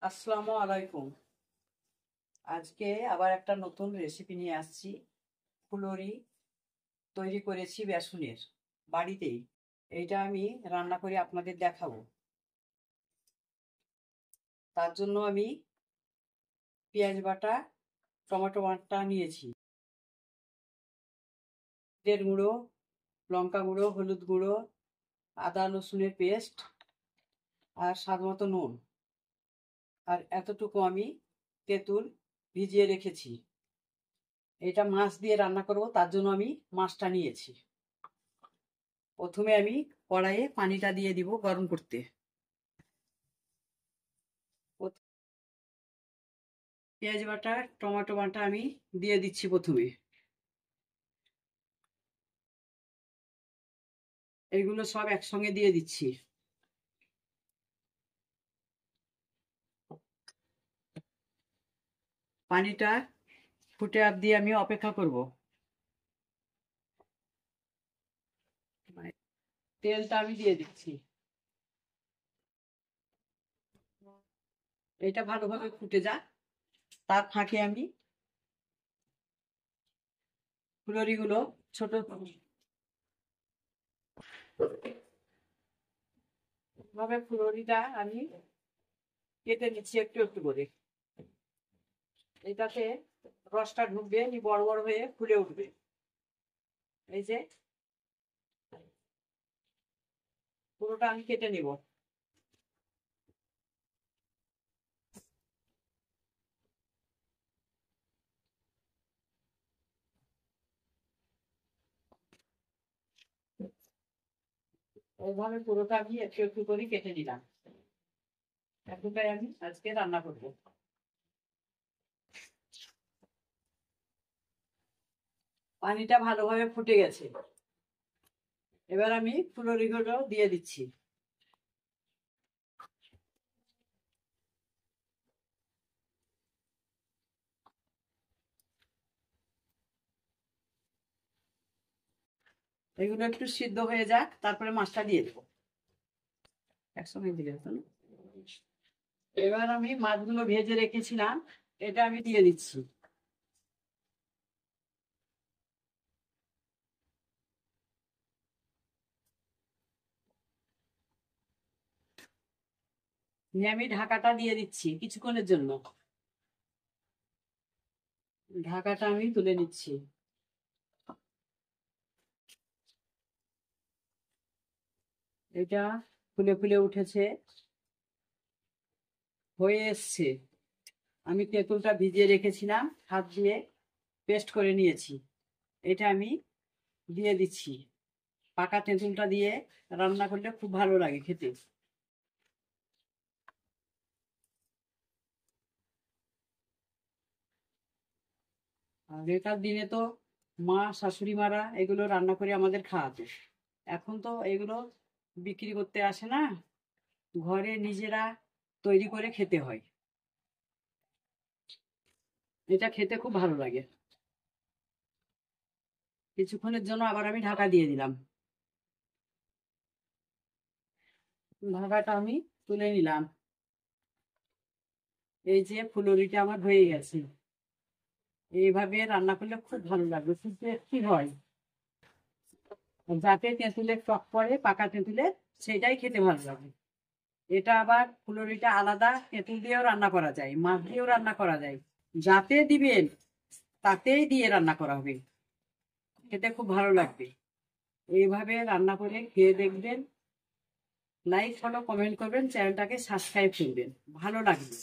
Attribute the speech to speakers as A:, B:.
A: আসসালামু আলাইকুম। আজকে আবার একটা নতুন রেসিপি নিয়ে আসছি। ফুলরি তৈরি করেছি বেসনের, বাড়িতেই। এইটা আমি রান্না করে আপনাদের দেখাবো। তার জন্য আমি পেঁয়াজ বাটা, টমেটো বাটা নিয়েছি, জিরের গুঁড়ো, লঙ্কা গুঁড়ো, হলুদ গুঁড়ো, আদা রসুনের পেস্ট, আর স্বাদ মতো নুন। আর এতটুকু আমি তেঁতুল ভিজিয়ে রেখেছি। এটা মাছ দিয়ে রান্না করব, তার জন্য আমি মাছটা নিয়েছি। প্রথমে আমি কড়াইয়ে পানিটা দিয়ে দিব গরম করতে। পেঁয়াজ বাটা, টমেটো বাটা আমি দিয়ে দিচ্ছি প্রথমে। এগুলো সব একসঙ্গে দিয়ে দিচ্ছি। পানিটা ফুটে অবধি আমি অপেক্ষা করব। তেলটা আমি দিয়ে দিচ্ছি। এটা ভালোভাবে ফুটে যাক, তার ফাঁকে আমি ফুলরিগুলো ছোট ভাবে ফুলরিটা আমি কেটে নিচ্ছি একটু একটু করে। এটাতে রসটা ঢুকবে, বড় বড় হয়ে ফুলে উঠবে। এই যে পুরোটা আমি কেটে নিব। এইভাবে পুরোটা আমি একটু একটু করে কেটে নিলাম। এতটাই আমি আজকে রান্না করবো। পানিটা ভালোভাবে ফুটে গেছে, এবার আমি ফুলরিগুলো দিয়ে দিচ্ছি। এগুলো একটু সিদ্ধ হয়ে যাক, তারপরে মাছটা দিয়ে দেবো। একসঙ্গে দিয়ে দেবো না? এবার আমি মাছগুলো ভেজে রেখেছিলাম, এটা আমি দিয়ে দিচ্ছি। নিয়ে আমি ঢাকাটা দিয়ে দিচ্ছি কিছুক্ষণের জন্য। ঢাকাটা আমি তুলে নিচ্ছি। এটা ফুলে ফুলে উঠেছে, হয়ে এসছে। আমি তেঁতুলটা ভিজিয়ে রেখেছিলাম, হাত দিয়ে পেস্ট করে নিয়েছি। এটা আমি দিয়ে দিচ্ছি। পাকা তেঁতুলটা দিয়ে রান্না করলে খুব ভালো লাগে খেতে। আগেকার দিনে তো মা শাশুড়ি মারা এগুলো রান্না করে আমাদের খাওয়াতো। এখন তো এগুলো বিক্রি করতে আসে না, ঘরে নিজেরা তৈরি করে খেতে হয়। এটা খেতে খুব ভালো লাগে। কিছুক্ষণের জন্য আবার আমি ঢাকা দিয়ে দিলাম। ঢাকাটা আমি তুলে নিলাম। এই যে ফুলুরিটা আমার হয়ে গেছে। এইভাবে রান্না করলে খুব ভালো লাগবে, খুব টেস্টি হয়। যাতে তেঁতুলের টক পড়ে, পাকা তেঁতুলের, সেটাই খেতে ভালো লাগে। এটা আবার ফুলুরিটা আলাদা তেঁতুল দিয়েও রান্না করা যায়, মাছ দিয়েও রান্না করা যায়। যাতে দিবেন তাতেই দিয়ে রান্না করা হবে, খেতে খুব ভালো লাগবে। এইভাবে রান্না করে খেয়ে দেখবেন। লাইক ফলো কমেন্ট করবেন, চ্যানেলটাকে সাবস্ক্রাইব করবেন, ভালো লাগবে।